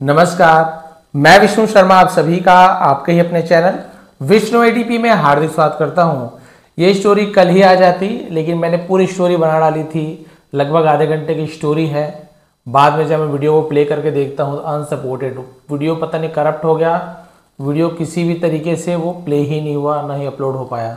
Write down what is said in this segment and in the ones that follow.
नमस्कार, मैं विष्णु शर्मा आप सभी का आपके ही अपने चैनल विष्णु एडीपी में हार्दिक स्वागत करता हूं। ये स्टोरी कल ही आ जाती, लेकिन मैंने पूरी स्टोरी बना डाली थी। लगभग आधे घंटे की स्टोरी है। बाद में जब मैं वीडियो को प्ले करके देखता हूं अनसपोर्टेड वीडियो, पता नहीं करप्ट हो गया, वीडियो किसी भी तरीके से वो प्ले ही नहीं हुआ, ना ही अपलोड हो पाया,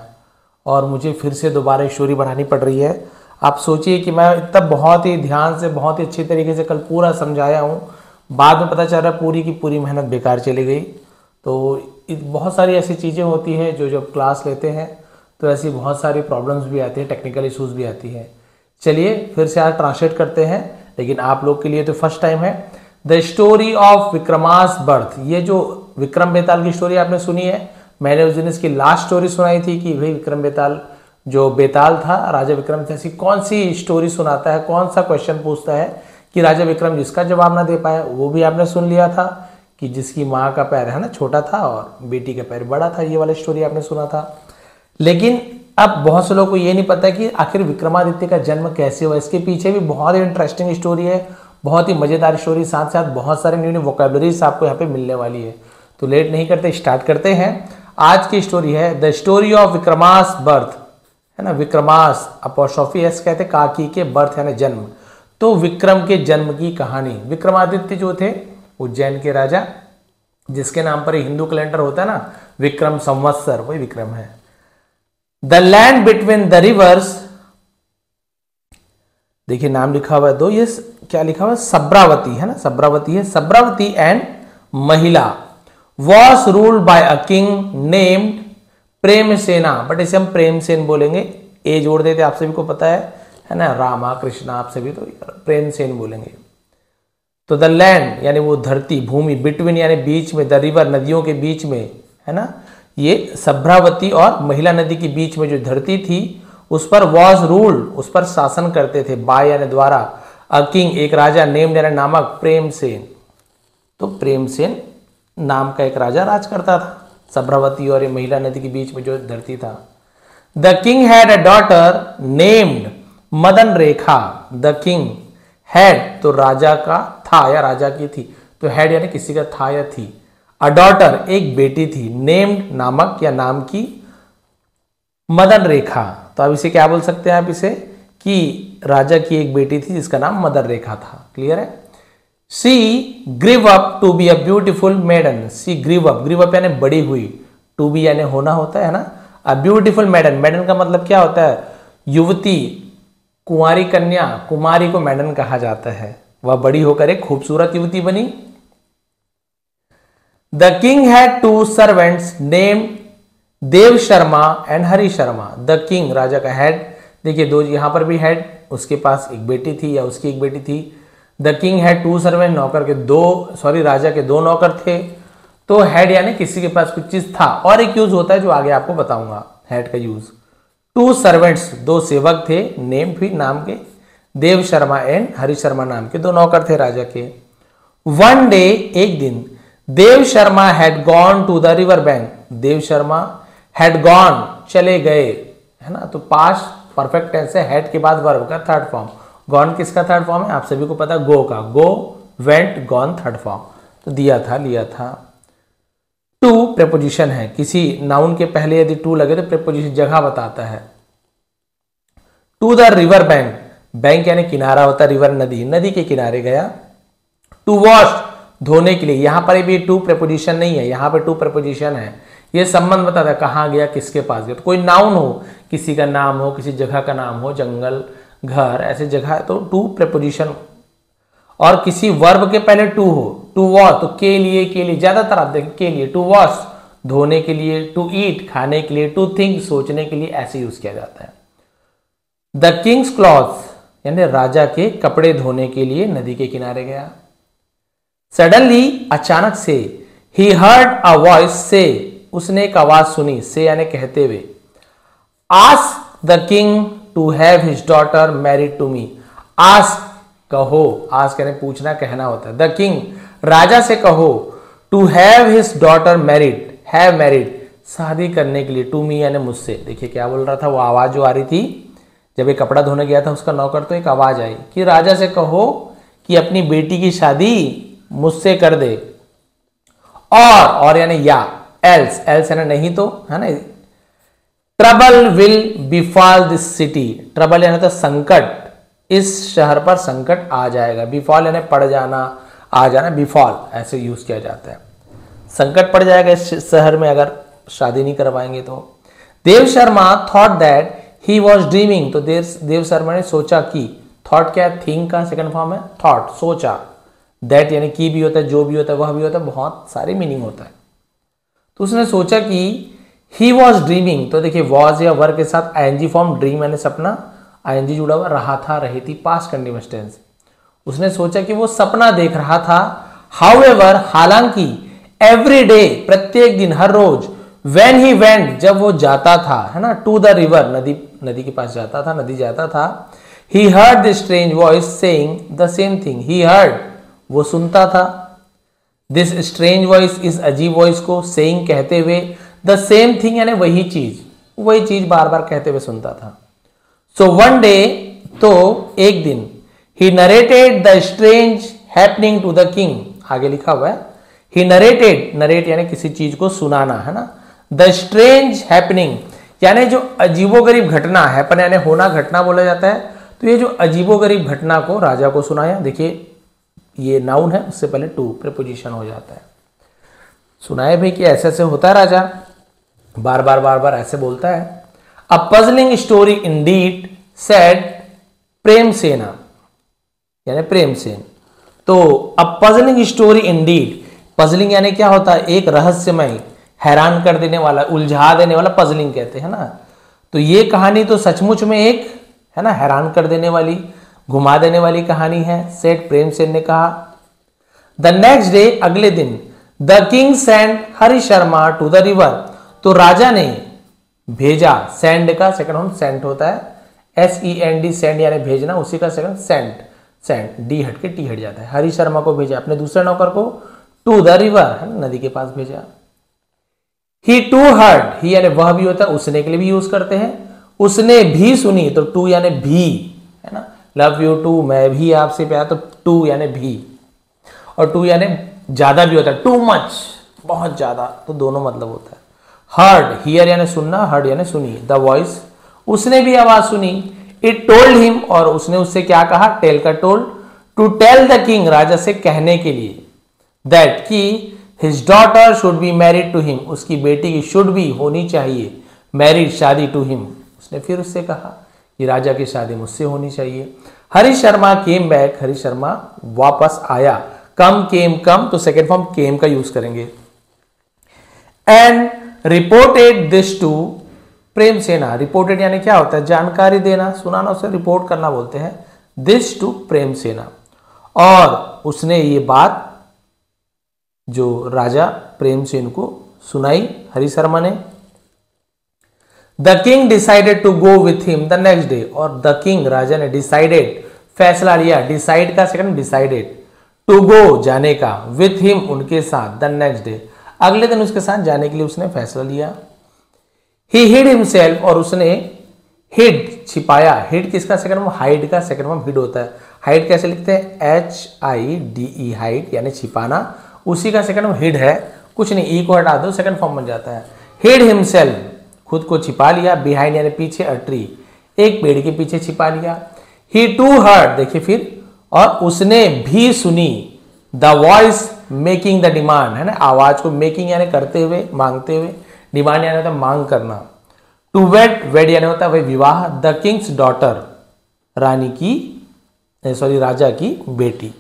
और मुझे फिर से दोबारा स्टोरी बनानी पड़ रही है। आप सोचिए कि मैं इतना बहुत ही ध्यान से, बहुत ही अच्छी तरीके से कल पूरा समझाया हूँ, बाद में पता चल रहा है पूरी की पूरी मेहनत बेकार चली गई। तो बहुत सारी ऐसी चीज़ें होती हैं जो जब क्लास लेते हैं तो ऐसी बहुत सारी प्रॉब्लम्स भी आती हैं, टेक्निकल इश्यूज भी आती हैं। चलिए फिर से आज ट्रांसलेट करते हैं, लेकिन आप लोग के लिए तो फर्स्ट टाइम है। द स्टोरी ऑफ विक्रमास बर्थ, ये जो विक्रम बेताल की स्टोरी आपने सुनी है, मैंने उस दिन इसकी लास्ट स्टोरी सुनाई थी कि भाई विक्रम बेताल जो बेताल था, राजा विक्रम से ऐसी कौन सी स्टोरी सुनाता है, कौन सा क्वेश्चन पूछता है कि राजा विक्रम जिसका जवाब ना दे पाया। वो भी आपने सुन लिया था कि जिसकी माँ का पैर है ना छोटा था और बेटी का पैर बड़ा था, ये वाला स्टोरी आपने सुना था। लेकिन अब बहुत से लोगों को ये नहीं पता कि आखिर विक्रमादित्य का जन्म कैसे हुआ। इसके पीछे भी बहुत ही इंटरेस्टिंग स्टोरी है, बहुत ही मजेदार स्टोरी, साथ साथ बहुत सारे न्यू न्यू वोकैबुलरीज आपको यहाँ पे मिलने वाली है। तो लेट नहीं करते, स्टार्ट करते हैं। आज की स्टोरी है द स्टोरी ऑफ विक्रमास बर्थ, है ना। विक्रमास अपोस्ट्रोफी एस कहते काकी के बर्थ यानी जन्म, तो विक्रम के जन्म की कहानी। विक्रमादित्य जो थे उज्जैन के राजा, जिसके नाम पर हिंदू कैलेंडर होता है ना, विक्रम संवत्सर, वही विक्रम है। The land between the reverse, देखिए नाम लिखा हुआ है दो, ये क्या लिखा हुआ है, सब्रावती है ना, सब्रावती है। Sabravati and Mahila was ruled by a king named Premsena, but इसे हम प्रेमसेन बोलेंगे, ए जोड़ देते, आप सभी को पता है ना, रामा कृष्णा, आप सभी तो प्रेमसेन बोलेंगे। तो द लैंड यानी वो धरती, भूमि, बिटवीन यानी बीच में, द रिवर नदियों के बीच में, है ना, ये सभ्रावती और महिला नदी के बीच में जो धरती थी उस पर वॉज रूल्ड, उस पर शासन करते थे, बाय यानी द्वारा, अ किंग एक राजा, नेम्ड यानी नामक, प्रेमसेन, तो प्रेमसेन नाम का एक राजा राज करता था सभ्रावती और ये महिला नदी के बीच में जो धरती था। The king had a daughter named Madan Rekha. The king had तो राजा का था या राजा की थी, तो हैड यानी किसी का था या थी। अ डॉटर एक बेटी थी, नेम्ड नामक या नाम की, मदन रेखा, तो अब इसे क्या बोल सकते हैं आप इसे, कि राजा की एक बेटी थी जिसका नाम मदन रेखा था। क्लियर है। She grew up to be a beautiful maiden. She grew up यानी बड़ी हुई, टू बी यानी होना होता है ना, अ ब्यूटीफुल मेडन, मेडन का मतलब क्या होता है, युवती, कुंवारी कन्या, कुमारी को मेडन कहा जाता है। वह बड़ी होकर एक खूबसूरत युवती बनी। The king had two servants named Dev Sharma and Hari Sharma. The king राजा का हेड, देखिए दो यहां पर भी हेड, उसके पास एक बेटी थी या उसकी एक बेटी थी। The king had two servant, नौकर के दो, सॉरी राजा के दो नौकर थे। तो हेड यानी किसी के पास कुछ चीज था, और एक यूज होता है जो आगे आपको बताऊंगा हेड का यूज। टू सर्वेंट्स दो सेवक थे, नेम भी नाम के, देव शर्मा एंड हरि शर्मा नाम के दो नौकर थे राजा के। वन डे एक दिन, Dev Sharma had gone to the river bank. Dev Sharma had gone चले गए, है ना, तो पास्ट परफेक्ट टेंस है, हैड के बाद वर्ब का थर्ड फॉर्म। गॉन किसका थर्ड फॉर्म है, आप सभी को पता, गो का, go, went, gone third form, तो दिया था, लिया था। टू प्रेपोजिशन है, किसी नाउन के पहले यदि टू लगे तो प्रेपोजिशन जगह बताता है। To the river bank, bank यानी किनारा होता है, रिवर नदी, नदी के किनारे गया। टू वॉश धोने के लिए, यहां पर भी टू प्रेपोजिशन नहीं है, यहां पर टू प्रेपोजिशन है। यह संबंध बताता है कहां गया, किसके पास गया। तो कोई नाउन हो, किसी का नाम हो, किसी जगह का नाम हो, जंगल, घर, ऐसे जगह, तो टू प्रेपोजिशन। और किसी वर्ब के पहले टू हो, टू वॉश तो के लिए ज्यादातर आप देखें के लिए, टू वॉश धोने के लिए, टू ईट खाने के लिए, टू थिंक सोचने के लिए, ऐसे यूज किया जाता है। द किंग्स क्लॉथ्स यानी राजा के कपड़े धोने के लिए नदी के किनारे गया। सडनली अचानक से, ही हर्ड अ वॉइस से, उसने एक आवाज सुनी, से यानी कहते हुए, ask the king to have his daughter married to me. Ask कहो, आस्क यानी पूछना, कहना होता है। द किंग राजा से कहो, to have his daughter married, have married शादी करने के लिए, टू मी यानी मुझसे। देखिए क्या बोल रहा था, वो आवाज जो आ रही थी जब ये कपड़ा धोने गया था उसका नौकर, तो एक आवाज आई कि राजा से कहो कि अपनी बेटी की शादी मुझसे कर दे, और यानी या, एल्स, एल्स यानी नहीं तो, है ना, trouble will befall this city, trouble यानी तो संकट, इस शहर पर संकट आ जाएगा, बिफॉल यानी पड़ जाना, आ जाना, बिफॉल ऐसे यूज किया जाता है, संकट पड़ जाएगा इस शहर में अगर शादी नहीं करवाएंगे तो। Dev Sharma thought that he was dreaming, तो देव शर्मा ने सोचा कि, थॉट क्या है, थिंक का सेकंड फॉर्म है, थॉट, सोचा, दैट यानी की भी होता है, जो भी होता है, वह भी होता है, बहुत सारे मीनिंग होता है। तो उसने सोचा कि ही वॉज ड्रीमिंग, तो देखिए वॉज या वर के साथ आईएनजी फॉर्म, ड्रीम यानी सपना, आईएनजी जुड़ा हुआ, रहा था, रही थी, पास्ट कंटीन्यूअस टेंस। उसने सोचा कि वो सपना देख रहा था, हाउएवर, हालांकि, एवरी डे, प्रत्येक दिन, हर रोज, व्हेन ही वेंट, जब वो जाता था, है ना, टू द रिवर, नदी के पास जाता था, नदी जाता था, he heard the strange voice saying the same thing, he heard, वो सुनता था, दिस स्ट्रेंज वॉइस, इस अजीब वॉइस को, सेइंग कहते हुए, द सेम थिंग यानी वही चीज बार बार कहते हुए सुनता था। सो वन डे, तो एक दिन, he narrated the strange happening to the king, आगे लिखा हुआ है, ही नरेटेड, नरेट यानी किसी चीज को सुनाना, है ना, द स्ट्रेंज हैपनिंग यानी जो अजीबोगरीब घटना, हैपन यानी होना, घटना बोला जाता है, तो ये जो अजीबोगरीब घटना को राजा को सुनाया। देखिए ये नाउन है, उससे पहले टू प्रीपोजिशन हो जाता है, सुनाए भाई कि ऐसे ऐसे होता है, राजा बार बार ऐसे बोलता है। अ पजलिंग स्टोरी इंडीड, सेड प्रेमसेना यानी प्रेमसेन। तो अ पजलिंग स्टोरी इंडीड, पजलिंग यानी क्या होता है, एक रहस्यमय, हैरान कर देने वाला, उलझा देने वाला, पजलिंग कहते हैं ना। तो ये कहानी तो सचमुच में एक, है ना, हैरान कर देने वाली, घुमा देने वाली कहानी है, सेठ प्रेमसेन ने कहा। द नेक्स्ट डे, अगले दिन, the king send Hari Sharma to the river, तो राजा ने भेजा, सेंड का सेकंड फॉर्म सेंट होता है, SEND, सेंड यानी भेजना, उसी का सेकंड सेंट, सेंट, डी हट के टी हट जाता है, हरि शर्मा को भेजा, अपने दूसरे नौकर को, टू द रिवर, है ना, नदी के पास भेजा। ही टू हर्ड, ही यानी वह भी होता है, उसने के लिए भी यूज करते हैं, उसने भी सुनी, तो टू यानी भी, है ना, लव यू टू, मैं भी आपसे प्यार, तो टू यानी भी, और टू यानी ज्यादा भी होता है, टू मच, बहुत ज्यादा, तो दोनों मतलब होता है। हर्ड, हियर यानी सुनना, हर्ड यानी सुनी, द वॉइस, उसने भी आवाज सुनी, इट टोल्ड हिम, और उसने उससे क्या कहा, टेल का told, to tell the king, राजा से कहने के लिए, दैट की his daughter should be married to him, उसकी बेटी की शुड भी होनी चाहिए, मैरिड शादी, टू हिम, उसने फिर उससे कहा कि राजा की शादी मुझसे होनी चाहिए। हरि शर्मा केम बैक, हरि शर्मा वापस आया, कम केम, कम तो सेकेंड फॉर्म केम का यूज करेंगे, and reported this to Premsena, reported यानी क्या होता है, जानकारी देना, सुनाना, उसे रिपोर्ट करना बोलते हैं, दिस टू प्रेमसेना, और उसने ये बात जो राजा प्रेमसेन को सुनाई हरि शर्मा ने। The king decided to go with him the next day, और द किंग राजा ने डिसाइडेड फैसला लिया, डिसाइड का सेकंड डिसाइडेड, टू गो जाने का, विथ हिम उनके साथ, द नेक्स्ट डे अगले दिन उसके साथ जाने के लिए उसने फैसला लिया। ही हिड हिमसेल्फ, और उसने हिड छिपाया, हिड किसका सेकंड फॉर्म, हाइड का सेकंड फॉर्म हिड होता है, हाइड कैसे लिखते हैं, HIDE, हाइड यानी छिपाना, उसी का सेकंड फॉर्म हिड है, कुछ नहीं, ई को हटा दो सेकंड फॉर्म बन जाता है, हिड हिमसेल्फ, खुद को छिपा लिया, बिहाइंड यानी पीछे, अ ट्री, एक पेड़ के पीछे छिपा लिया। ही टू हर्ड, देखिए फिर, और उसने भी सुनी, the voice making the demand, है ना, आवाज को, मेकिंग यानी करते हुए, मांगते हुए, डिमांड यानी होता है मांग करना, टू वेड, वेड यानी होता है वही विवाह, द किंग्स डॉटर, रानी की, सॉरी राजा की बेटी,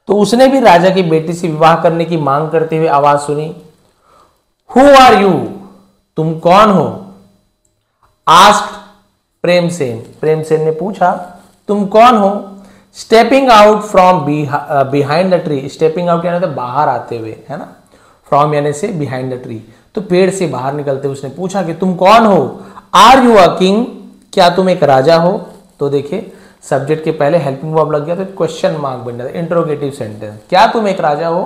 तो उसने भी राजा की बेटी से विवाह करने की मांग करते हुए आवाज सुनी। हु आर यू, तुम कौन हो, आस्क्ड प्रेमसेन, प्रेमसेन ने पूछा तुम कौन हो, stepping out from behind the tree, stepping out यानी बाहर आते हुए, है ना, फ्रॉम यानी से, बिहाइंड द ट्री, तो पेड़ से बाहर निकलते हुए उसने पूछा कि तुम कौन हो, आर यू अ किंग, क्या तुम एक राजा हो। तो देखिए सब्जेक्ट के पहले हेल्पिंग वर्ब लग गया तो क्वेश्चन मार्क बन जाता है, इंट्रोगेटिव सेंटेंस, क्या तुम एक राजा हो,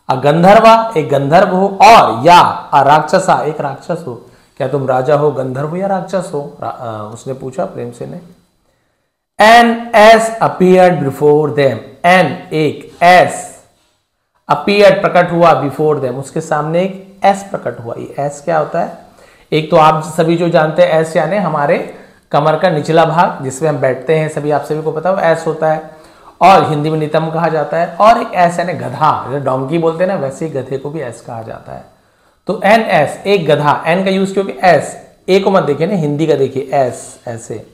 अ गंधर्वा, एक गंधर्व हो, और या अ राक्षसा, एक राक्षस हो, क्या तुम राजा हो, गंधर्व या राक्षस हो, उसने पूछा प्रेमसेन ने। An ass appeared before them, an एक, एस अपीयर्ड प्रकट हुआ, बिफोर देम उसके सामने एक एस प्रकट हुआ। ये एस क्या होता है? एक तो आप सभी जो जानते हैं एस यानी हमारे कमर का निचला भाग जिसमें हम बैठते हैं, सभी आप सभी को पता हो एस होता है, और हिंदी में नितंब कहा जाता है। और एक एस यानी गधा, जैसे डोंकी बोलते हैं ना, वैसे ही गधे को भी एस कहा जाता है। तो एन एस, एक गधा, एन का यूज क्योंकि एस, ए को मत देखिए ना, हिंदी का देखिए एस ऐसे।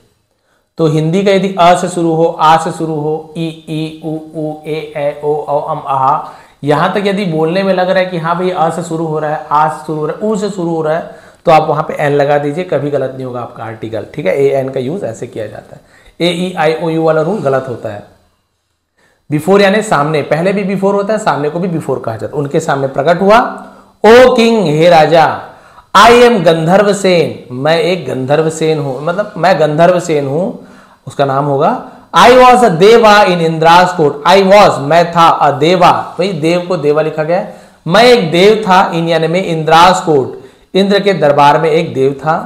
तो हिंदी का यदि अ से शुरू हो, आ से शुरू हो, ई उ ए ओ औ अम आहा, यहां तक यदि बोलने में लग रहा है कि हाँ भाई अ से शुरू हो रहा है, आ से शुरू हो रहा है, ऊ से शुरू हो रहा है, तो आप वहां पे एन लगा दीजिए, कभी गलत नहीं होगा आपका आर्टिकल। ठीक है, ए एन का यूज ऐसे किया जाता है। ए ई आई ओ यू वाला रूल गलत होता है। बिफोर यानी सामने, पहले भी बिफोर होता है, सामने को भी बिफोर कहा जाता है। उनके सामने प्रकट हुआ, O king, hey Raja, I am गंधर्व सेन, मैं एक गंधर्व सेन हूं, मतलब मैं गंधर्व सेन हूं, उसका नाम होगा। आई वॉज अ देवा इन इंद्रास कोर्ट, आई वॉज मैं था, अ देवा, भाई देव को देवा लिखा गया है, मैं एक देव था, इन यानी में इंद्रास कोर्ट, इंद्र के दरबार में एक देव था।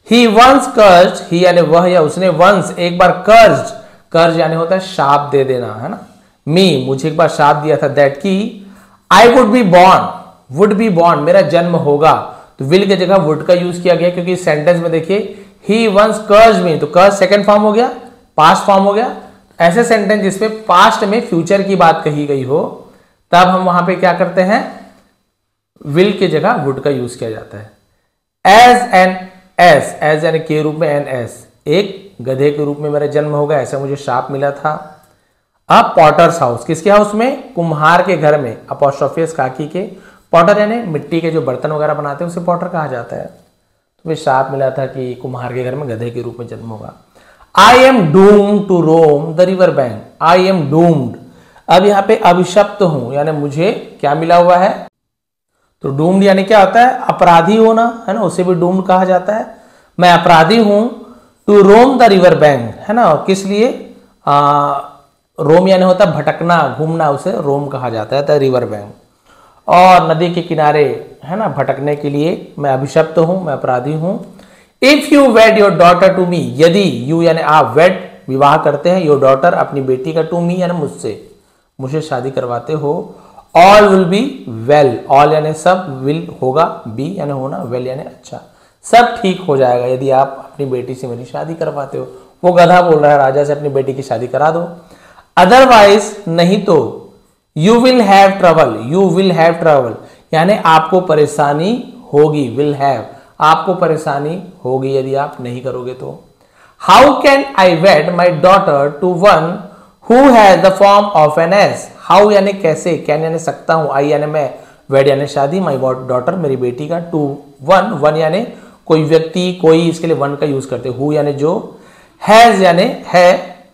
ही वंस कर्ज, ही यानी वह या उसने, वंस एक बार, कर्ज, कर्ज यानी होता है शाप दे देना, है ना, मी मुझे एक बार शाप दिया था, दैट की I would be born, would be born मेरा जन्म होगा। तो विल की जगह वुड का यूज किया गया, क्योंकि सेंटेंस में देखिए ही वंस कर्ज मी, तो कर्ज सेकंड फॉर्म हो गया, पास्ट फॉर्म हो गया। ऐसे सेंटेंस जिसमें पास्ट में फ्यूचर की बात कही गई हो, तब हम वहां पे क्या करते हैं, विल की जगह वुड का यूज किया जाता है। एज एन एस, एज यानी के रूप में, एन एस, एक गधे के रूप में मेरा जन्म होगा, ऐसा मुझे शाप मिला था। अब पॉटर्स हाउस, किसके हाउस में? कुम्हार के घर में, अपोस्ट्रोफियस काकी के, पॉटर यानी मिट्टी के जो बर्तन वगैरह बनाते हैं उसे पॉटर कहा जाता है। तो वे शाप मिला था कि कुम्हार के घर में गधे के रूप में जन्म होगा। I am doomed to roam the river bank, I am doomed, अब यहां पे अभिशप्त हूं, यानी मुझे क्या मिला हुआ है? तो डूम्ड यानी क्या होता है? अपराधी होना, है ना, उसे भी डूम्ड कहा जाता है। मैं अपराधी हूं, to roam the river bank, है ना, और किस लिए? रोम यानी होता है भटकना, घूमना, उसे रोम कहा जाता है, रिवर बैंक। और नदी के किनारे, है ना, भटकने के लिए मैं अभिशप्त हूं, मैं अपराधी हूं। If you wed your daughter to me, यदि यू यानी आप, वेड विवाह करते हैं, योर डॉटर अपनी बेटी का, टू मी यानी मुझसे, मुझे शादी करवाते हो, all will be well, all यानी सब, विल होगा, बी यानी होना, वेल यानी अच्छा, सब ठीक हो जाएगा यदि आप अपनी बेटी से मेरी शादी करवाते हो। वो गधा बोल रहा है राजा से, अपनी बेटी की शादी करा दो। अदरवाइज नहीं तो, you will have trouble, you will have trouble यानी आपको परेशानी होगी, विल हैव, आपको परेशानी होगी यदि आप नहीं करोगे तो। How can I wed my daughter to one who has the form of an ass, how यानी कैसे, कैन यानी सकता हूं, आई यानी मैं, वेड यानी शादी, माई डॉटर मेरी बेटी का, टू वन, वन यानी कोई व्यक्ति, कोई, इसके लिए वन का यूज करते, हु यानी जो, हैज यानी है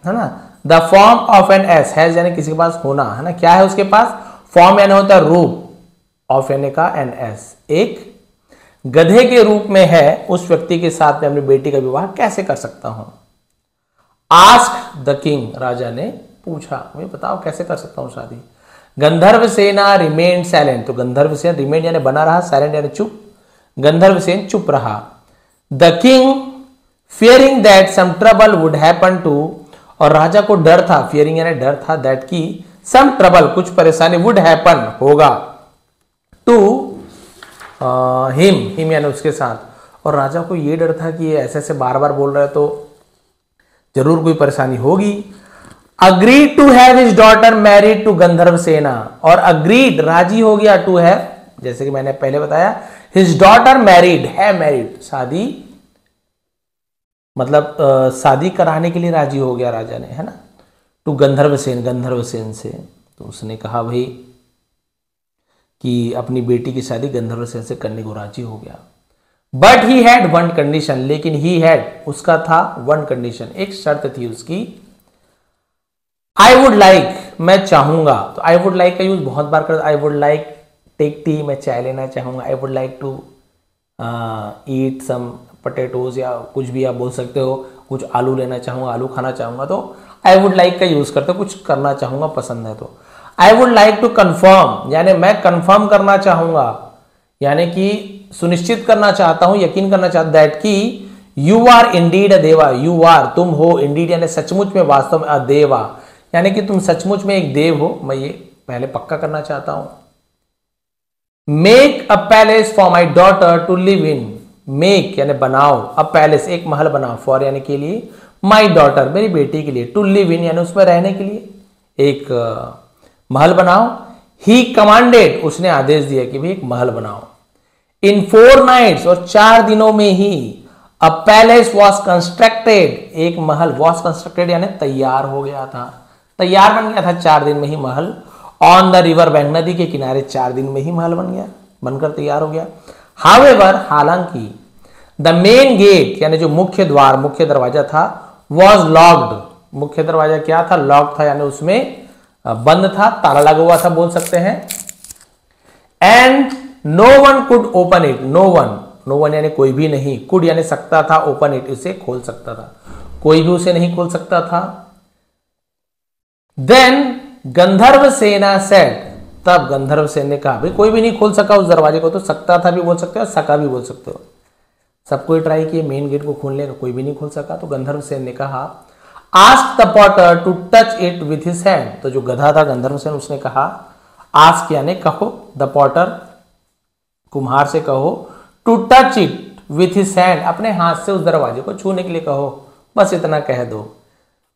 ना, the form of an ass, has यानी किसी के पास होना, है ना, क्या है उसके पास? फॉर्म यानी होता है रूप, ऑफ यानी का एन एस, एक गधे के रूप में है, उस व्यक्ति के साथ मैं अपनी बेटी का विवाह कैसे कर सकता हूं? आस्क द किंग, राजा ने पूछा, मुझे बताओ कैसे कर सकता हूं शादी। गंधर्व सेना रिमेन साइलेंट, तो गंधर्व सेन रिमेन यानी बना रहा, साइलेंट यानी चुप, गंधर्व सेन चुप रहा। The king fearing that some trouble would happen to, और राजा को डर था, फियरिंग यानी डर था, दैट की सम ट्रबल कुछ परेशानी, वुड हैपन होगा, टू हिम यानी उसके साथ, और राजा को यह डर था कि ये ऐसे ऐसे बार बार बोल रहा है तो जरूर कोई परेशानी होगी। Agreed to have his daughter married to Gandharva Sena, और अग्रीड राजी हो गया, टू हैव जैसे कि मैंने पहले बताया, हिज डॉटर मैरिड है, मैरिड शादी, मतलब शादी कराने के लिए राजी हो गया राजा ने, है ना, टू गंधर्व सेन से। तो उसने कहा भाई कि अपनी बेटी की शादी गंधर्व सेन से करने को राजी हो गया। But he had one condition, लेकिन ही हैड उसका था वन कंडीशन, एक शर्त थी उसकी। आई वुड लाइक मैं चाहूंगा, तो आई वुड लाइक का यूज बहुत बार कर, I would like take tea, मैं चाय लेना चाहूंगा, I would like to eat some potatoes, या कुछ भी आप बोल सकते हो, कुछ आलू लेना चाहूंगा, आलू खाना चाहूंगा, तो आई वुड लाइक का यूज करते हो, कुछ करना चाहूंगा पसंद है तो। I would like to confirm यानी मैं कंफर्म करना चाहूंगा, यानी कि सुनिश्चित करना चाहता हूं, यकीन करना चाहता, दैट की यू आर इंडीड अ देवा, यू आर तुम हो, इंडीड यानी सचमुच में, वास्तव में, अ देवा यानी कि तुम सचमुच में एक देव हो, मैं ये पहले पक्का करना चाहता हूं। Make a palace for my daughter to live in, make यानी बनाओ, अ पैलेस एक महल बनाओ, फॉर यानी के लिए, माई डॉटर मेरी बेटी के लिए, टू लिव इन यानी उसमें रहने के लिए एक महल बनाओ। ही कमांडेड उसने आदेश दिया कि भाई एक महल बनाओ। इन 4 नाइट्स और 4 दिनों में ही अ पैलेस वॉज कंस्ट्रक्टेड, एक महल वॉज कंस्ट्रक्टेड यानी तैयार हो गया था, तैयार बन गया था 4 दिन में ही महल। ऑन द रिवर बैंक नदी के किनारे 4 दिन में ही महल बन गया, बनकर तैयार हो गया। हाउएवर हालांकि द मेन गेट यानी जो मुख्य द्वार मुख्य दरवाजा था वॉज लॉक्ड, मुख्य दरवाजा क्या था, लॉक था यानी उसमें बंद था, ताला लगा हुआ था बोल सकते हैं। And no one could open it, no one यानी कोई भी नहीं, कुड यानी सकता था, ओपन इट इसे खोल सकता था, कोई भी उसे नहीं खोल सकता था। देन गंधर्व सेना सेड, तब गंधर्व सेना ने कहा भाई कोई भी नहीं खोल सका उस दरवाजे को, तो सकता था भी बोल सकते हो, सका भी बोल सकते हो, सबको ट्राई किए मेन गेट को खोलने का, कोई भी नहीं खोल सका। तो गंधर्व सेन ने कहा ask the potter to touch it with his hand, तो जो गधा था गंधर्व सेन उसने कहा आस्क यानी कहो, द पॉटर कुम्हार से कहो, to touch it with his hand अपने हाथ से उस दरवाजे को छूने के लिए कहो, बस इतना कह दो।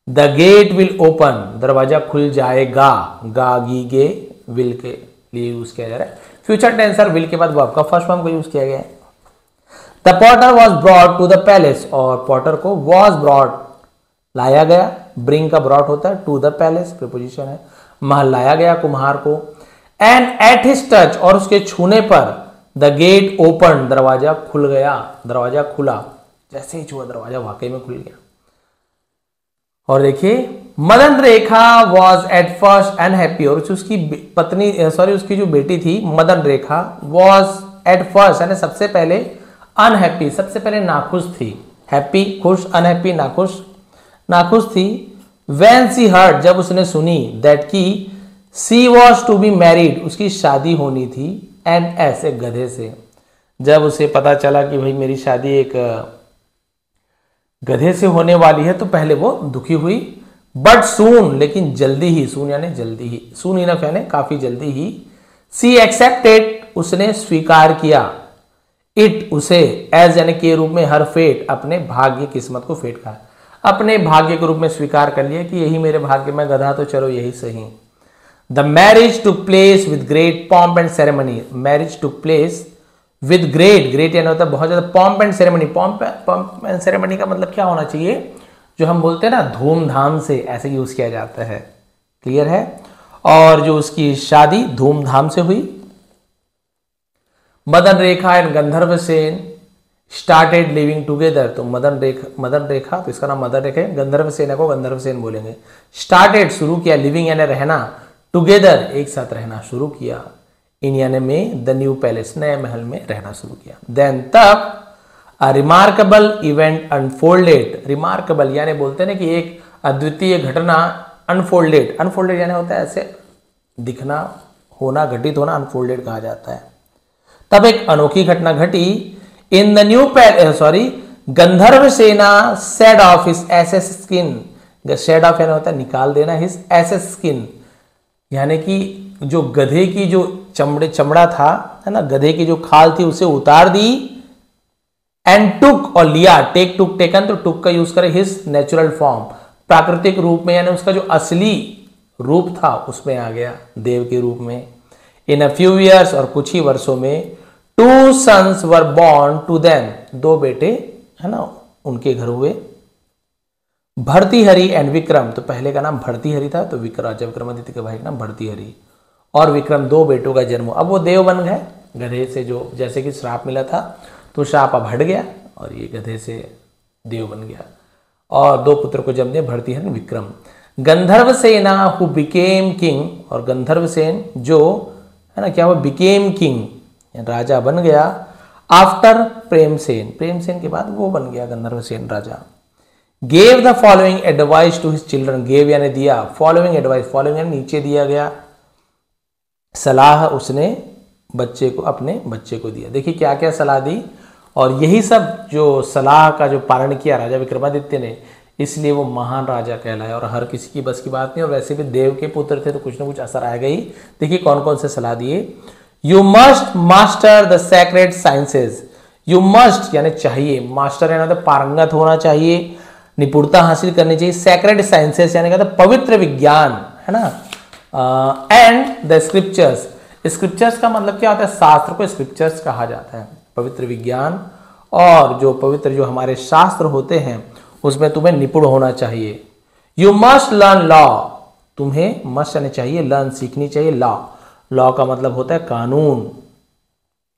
द गेट विल ओपन, दरवाजा खुल जाएगा, गा गी गे विल के लिए यूज किया जा रहा है, फ्यूचर टेंसर विल के बाद वर्ब का फर्स्ट फॉर्म को यूज किया गया है। The potter was brought to the palace, और पॉटर को वॉज ब्रॉट लाया गया, ब्रिंग का ब्रॉट होता है, टू द पैलेस प्रीपोजिशन है, महल लाया गया कुम्हार को। एंड एट हिज टच, और उसके छूने पर द गेट ओपन, दरवाजा खुल गया, दरवाजा खुला, जैसे ही छुआ दरवाजा वाकई में खुल गया। और देखिए मदन रेखा वॉज एट फर्स्ट अनहैप्पी, और उसकी पत्नी उसकी जो बेटी थी मदन रेखा वॉज एट फर्स्ट यानी सबसे पहले अनहैप्पी, सबसे पहले नाखुश थी, हैप्पी खुश, अनहैप्पी नाखुश, नाखुश थी। व्हेन सी हर्ड, जब उसने सुनी, दैट की सी वॉज टू बी मैरिड, उसकी शादी होनी थी, एंड एस एक गधे से, जब उसे पता चला कि भाई मेरी शादी एक गधे से होने वाली है तो पहले वो दुखी हुई। बट सून, लेकिन जल्दी ही, सून यानी जल्दी ही, सून इनफ यानी काफी जल्दी ही। सी एक्सेप्टेड, उसने स्वीकार किया, इट उसे, एज यानी के रूप में, हर फेट अपने भाग्य किस्मत को, फेट का अपने भाग्य के रूप में स्वीकार कर लिया कि यही मेरे भाग्य में गधा तो चलो यही सही। The marriage took place with great pomp and ceremony, marriage took place with great, great यानी होता है बहुत ज्यादा, pomp and ceremony, pomp and ceremony का मतलब क्या होना चाहिए, जो हम बोलते हैं ना धूमधाम से, ऐसे यूज किया जाता है, क्लियर है। और जो उसकी शादी धूमधाम से हुई। मदन रेखा and Gandharva Sen started living together, तो मदन रेखा तो इसका नाम मदन रेखा है, गंधर्व सेना को गंधर्व सेन बोलेंगे। स्टार्टेड शुरू किया, लिविंग यानी रहना, टुगेदर एक साथ रहना शुरू किया, इन यानी में, द न्यू पैलेस नए महल में रहना शुरू किया। देन तब a remarkable event unfolded, remarkable यानी बोलते हैं ना कि एक अद्वितीय घटना, अनफोल्डेड, अनफोल्डेड यानी होता है ऐसे दिखना, होना, घटित होना, अनफोल्डेड कहा जाता है। तब एक अनोखी घटना घटी। In the new Gandharva Sena shed off his ass's skin, shed off यानी होता है निकाल देना, हिज एसेस स्किन यानी कि जो गधे की जो चमड़ा था, है ना, गधे की जो खाल थी उसे उतार दी। एंड टुक, और लिया, टेक टुक टेकन, तो टुक का यूज करें, हिज नेचुरल फॉर्म, प्राकृतिक रूप में यानी उसका जो असली रूप था उसमें आ गया, देव के रूप में। इन अ फ्यू ईयर्स, और कुछ ही वर्षों में, 2 sons were born to them, 2 बेटे है ना उनके घर हुए। भर्तृहरि एंड विक्रम, तो पहले का नाम भर्तृहरि था, तो विक्रमादित्य के भाई का नाम भर्तृहरि, और विक्रम 2 बेटों का जन्म। अब वो देव बन गए, गधे से जो जैसे कि श्राप मिला था तो श्राप अब हट गया और ये गधे से देव बन गया, और 2 पुत्र को जन्म दिया, भर्तृहरि विक्रम। गंधर्व सेना हु बिकेम किंग, और गंधर्व सेन जो है ना क्या हुआ, बिकेम किंग राजा बन गया। आफ्टर प्रेमसेन, प्रेमसेन के बाद वो बन गया गंधर्व सेन राजा। Gave the following advice to his children, gave यानी दिया, फॉलोइंग एडवाइस, फॉलोइंग यानी नीचे दिया गया सलाह, उसने बच्चे को, अपने बच्चे को दिया। देखिए क्या क्या सलाह दी, और यही सब जो सलाह का जो पालन किया राजा विक्रमादित्य ने, इसलिए वो महान राजा कहलाया। और हर किसी की बस की बात नहीं, और वैसे भी देव के पुत्र थे तो कुछ ना कुछ असर आएगा ही। देखिए कौन कौन से सलाह दिए। You must master the sacred sciences. You must यानी चाहिए, मास्टर यानी तो पारंगत होना चाहिए, निपुणता हासिल करनी चाहिए। सैक्रेड साइंसेस यानी कहते पवित्र विज्ञान, है ना। एंड द स्क्रिप्चर्स, स्क्रिप्चर्स का मतलब क्या होता है, शास्त्र को स्क्रिप्चर्स कहा जाता है। पवित्र विज्ञान और जो पवित्र जो हमारे शास्त्र होते हैं उसमें तुम्हें निपुण होना चाहिए। यू मस्ट लर्न लॉ, तुम्हें मस्ट यानी चाहिए, लर्न सीखनी चाहिए, लॉ। लॉ का मतलब होता है कानून,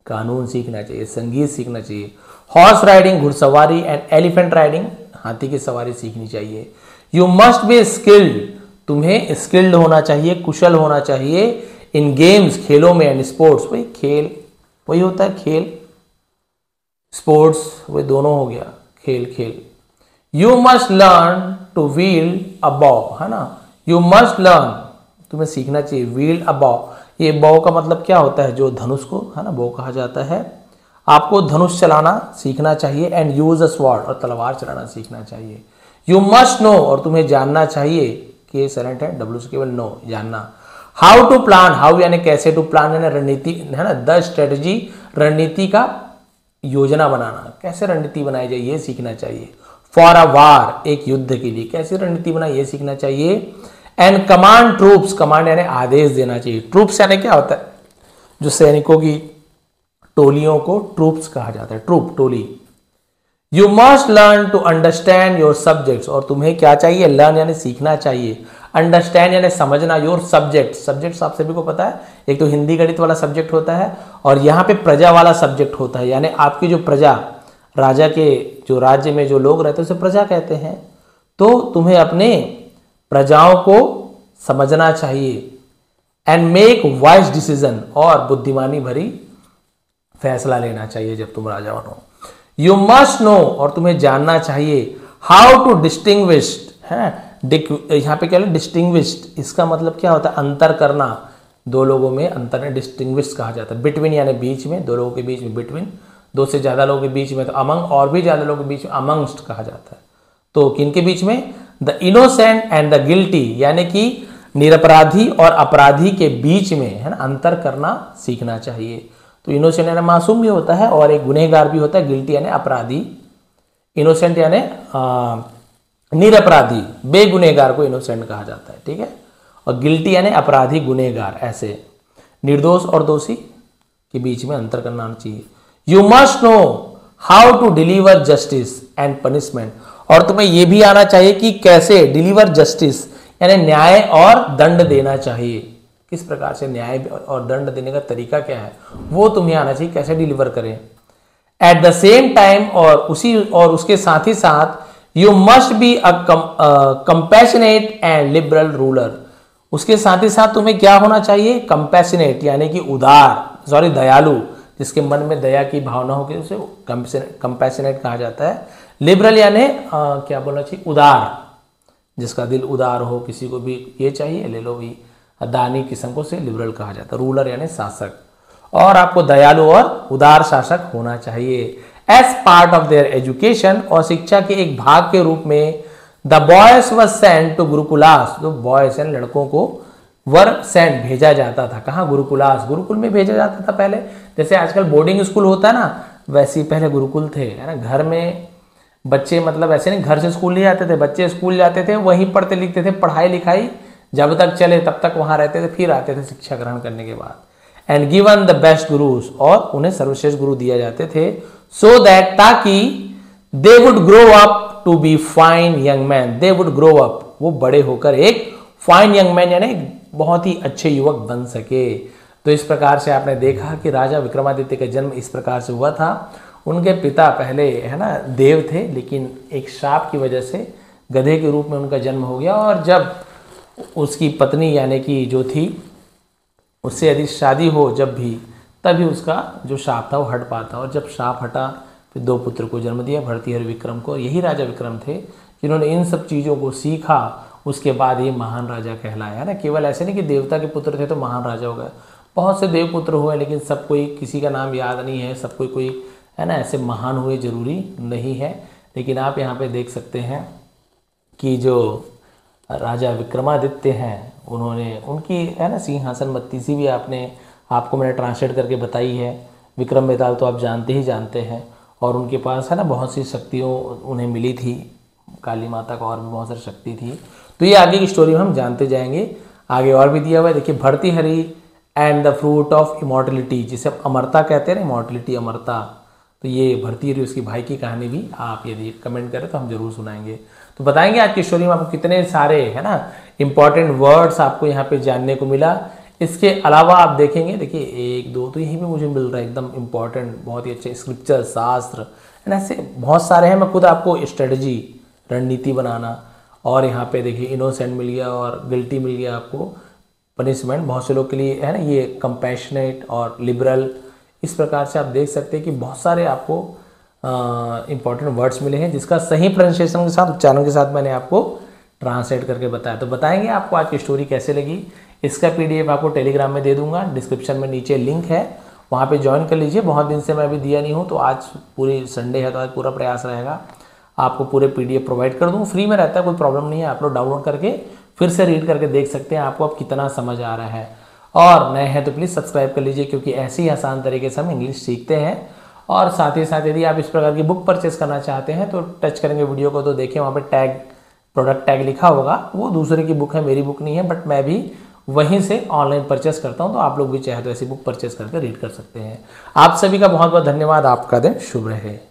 कानून सीखना चाहिए, संगीत सीखना चाहिए। हॉर्स राइडिंग घुड़सवारी एंड एलिफेंट राइडिंग, हाथी की सवारी सीखनी चाहिए। यू मस्ट बी स्किल्ड, तुम्हें स्किल्ड होना चाहिए, कुशल होना चाहिए। इन गेम्स, खेलों में, एंड स्पोर्ट्स, वही खेल वही होता है खेल, स्पोर्ट्स वही दोनों हो गया, खेल खेल। You must learn to wield a bow, है ना। यू मस्ट लर्न, तुम्हें सीखना चाहिए, व्हील्ड अ बॉ। ये बॉ का मतलब क्या होता है, जो धनुष को, है ना, बॉ कहा जाता है। आपको धनुष चलाना सीखना चाहिए। एंड यूज अ स्वॉर्ड, और तलवार चलाना सीखना चाहिए। यू मस्ट नो, और तुम्हें जानना चाहिए, कि साइलेंट है, डब्ल्यू से केवल नो, जानना। हाउ टू प्लान, हाउ यानी कैसे, टू प्लान यानी रणनीति, है ना, द स्ट्रेटजी, रणनीति का योजना बनाना, कैसे रणनीति बनाई जाए ये सीखना चाहिए। फॉर अ वार, एक युद्ध के लिए कैसे रणनीति बनाई ये सीखना चाहिए। एंड कमांड ट्रूप्स, कमांड यानी आदेश देना चाहिए। ट्रूप्स यानी क्या होता है, जो सैनिकों की टोलियों को ट्रूप्स कहा जाता है, ट्रूप, टोली। You must learn to understand your subjects, और तुम्हें क्या चाहिए, लर्न यानी सीखना चाहिए, अंडरस्टैंड यानी समझना, योर सब्जेक्ट, सब्जेक्ट्स आप सभी को पता है, एक तो हिंदी गणित वाला सब्जेक्ट होता है, और यहाँ पे प्रजा वाला सब्जेक्ट होता है, यानी आपकी जो प्रजा, राजा के जो राज्य में जो लोग रहते हैं उसे प्रजा कहते हैं। तो तुम्हें अपने प्रजाओं को समझना चाहिए। एंड मेक वाइज डिसीजन, और बुद्धिमानी भरी फैसला लेना चाहिए जब तुम राजा बनो। यू मस्ट नो, और तुम्हें जानना चाहिए, हाउ टू डिस्टिंग्विश्ड, है यहाँ पे क्या है, डिस्टिंग्विश्ड, इसका मतलब क्या होता है, अंतर करना, दो लोगों में अंतर है, डिस्टिंग्विश्ड कहा जाता है। बिटवीन यानी बीच में, दो लोगों के बीच में बिटवीन, दो से ज्यादा लोगों के बीच में तो अमंग, और भी ज्यादा लोगों के बीच में अमंगस्ट कहा जाता है। तो किनके बीच में, the innocent and the guilty, यानी कि निरपराधी और अपराधी के बीच में, है ना, अंतर करना सीखना चाहिए। तो इनोसेंट यानी मासूम भी होता है, और एक गुनहगार भी होता है, गिल्टी यानी अपराधी, इनोसेंट यानी निरपराधी, बेगुनहगार को इनोसेंट कहा जाता है, ठीक है। और गिल्टी यानी अपराधी, गुनहगार, ऐसे निर्दोष और दोषी के बीच में अंतर करना आना चाहिए। You must know how to deliver justice and punishment, और तुम्हें यह भी आना चाहिए कि कैसे डिलीवर जस्टिस यानी न्याय और दंड देना चाहिए, किस प्रकार से न्याय और दंड देने का तरीका क्या है वो तुम्हें आना चाहिए, कैसे डिलीवर करें। एट द सेम टाइम, और उसके साथ ही साथ, you must be a compassionate and liberal ruler, उसके साथ ही साथ तुम्हें क्या होना चाहिए, कंपैशनेट यानी कि उदार, दयालु, जिसके मन में दया की भावना होगी उसे कंपैशनेट कहा जाता है। लिबरल यानी क्या बोलना चाहिए, उदार, जिसका दिल उदार हो, किसी को भी ये चाहिए ले लो भी, दानी किस्म को से लिबरल कहा जाता है। रूलर यानी शासक, और आपको दयालु और उदार शासक होना चाहिए। As part of their education, और शिक्षा के एक भाग के रूप में, the boys were sent to gurukulas, जो बॉयज यानी लड़कों को वर सेंट भेजा जाता था, कहाँ, गुरुकुलास, गुरुकुल में भेजा जाता था पहले। जैसे आजकल बोर्डिंग स्कूल होता है ना, वैसे ही पहले गुरुकुल थे, है ना। घर में बच्चे, मतलब ऐसे नहीं घर से स्कूल नहीं जाते थे, बच्चे स्कूल जाते थे, वहीं पढ़ते लिखते थे, पढ़ाई लिखाई जब तक चले तब तक वहां रहते थे, फिर आते थे शिक्षा ग्रहण करने के बाद। And given the best gurus, और उन्हें सर्वश्रेष्ठ गुरु दिए जाते थे, सो दैट, ताकि they would grow up to be fine young man, they would grow up, वो बड़े होकर एक फाइन यंग मैन यानी बहुत ही अच्छे युवक बन सके। तो इस प्रकार से आपने देखा कि राजा विक्रमादित्य का जन्म इस प्रकार से हुआ था। उनके पिता पहले, है ना, देव थे, लेकिन एक श्राप की वजह से गधे के रूप में उनका जन्म हो गया, और जब उसकी पत्नी यानी कि जो थी, उससे यदि शादी हो जब भी, तभी उसका जो श्राप था वो हट पाता, और जब श्राप हटा फिर दो पुत्र को जन्म दिया, भरतृहरि विक्रम को। यही राजा विक्रम थे जिन्होंने इन सब चीज़ों को सीखा, उसके बाद ये महान राजा कहलाया, है ना। केवल ऐसे नहीं कि देवता के पुत्र थे तो महान राजा हो गए, बहुत से देव पुत्र हुए, लेकिन सब कोई किसी का नाम याद नहीं है, सब कोई है ना ऐसे महान हुए जरूरी नहीं है। लेकिन आप यहाँ पे देख सकते हैं कि जो राजा विक्रमादित्य हैं उन्होंने उनकी है ना सिंहासन बत्तीसी भी आपको मैंने ट्रांसलेट करके बताई है। विक्रम बेताल तो आप जानते ही जानते हैं, और उनके पास है ना बहुत सी शक्तियों उन्हें मिली थी, काली माता का और भी बहुत सारी शक्ति थी। तो ये आगे की स्टोरी में हम जानते जाएंगे। आगे और भी दिया हुआ है, देखिए Bhartrihari and the fruit of immortality, जिसे हम अमरता कहते हैं ना, इमॉर्टलिटी अमरता। तो ये भर्तृहरि उसकी भाई की कहानी भी आप यदि कमेंट करें तो हम जरूर सुनाएंगे। तो बताएंगे आज की स्टोरी में आपको कितने सारे है ना इंपॉर्टेंट वर्ड्स आपको यहाँ पे जानने को मिला। इसके अलावा आप देखेंगे, देखिए 1 2 तो यहीं पे मुझे मिल रहा है एकदम इंपॉर्टेंट, बहुत ही अच्छे स्क्रिप्चर, शास्त्र एंड ऐसे बहुत सारे हैं। मैं खुद आपको स्ट्रेटजी, रणनीति बनाना, और यहाँ पे देखिए इनोसेंट मिल गया और गिल्टी मिल गया आपको पनिशमेंट। बहुत से लोग के लिए है ना ये कंपैशनेट और लिबरल, इस प्रकार से आप देख सकते हैं कि बहुत सारे आपको इंपॉर्टेंट वर्ड्स मिले हैं, जिसका सही प्रोनाउंसिएशन के साथ, उच्चारण के साथ मैंने आपको ट्रांसलेट करके बताया। तो बताएंगे आपको आज की स्टोरी कैसे लगी। इसका PDF आपको टेलीग्राम में दे दूंगा, डिस्क्रिप्शन में नीचे लिंक है, वहाँ पे ज्वाइन कर लीजिए। बहुत दिन से मैं अभी दिया नहीं हूँ, तो आज पूरी संडे है तो आज पूरा प्रयास रहेगा आपको पूरे PDF प्रोवाइड कर दूँ। फ्री में रहता है, कोई प्रॉब्लम नहीं है। आप लोग डाउनलोड करके फिर से रीड करके देख सकते हैं आपको अब कितना समझ आ रहा है। और नए हैं तो प्लीज़ सब्सक्राइब कर लीजिए, क्योंकि ऐसे ही आसान तरीके से हम इंग्लिश सीखते हैं। और साथ ही साथ यदि आप इस प्रकार की बुक परचेस करना चाहते हैं तो टच करेंगे वीडियो को, तो देखिए वहाँ पे टैग, प्रोडक्ट टैग लिखा होगा, वो दूसरे की बुक है, मेरी बुक नहीं है, बट मैं भी वहीं से ऑनलाइन परचेस करता हूं। तो आप लोग भी चाहे तो ऐसी बुक परचेस करके रीड कर सकते हैं। आप सभी का बहुत बहुत धन्यवाद। आपका दिन शुभ रहे।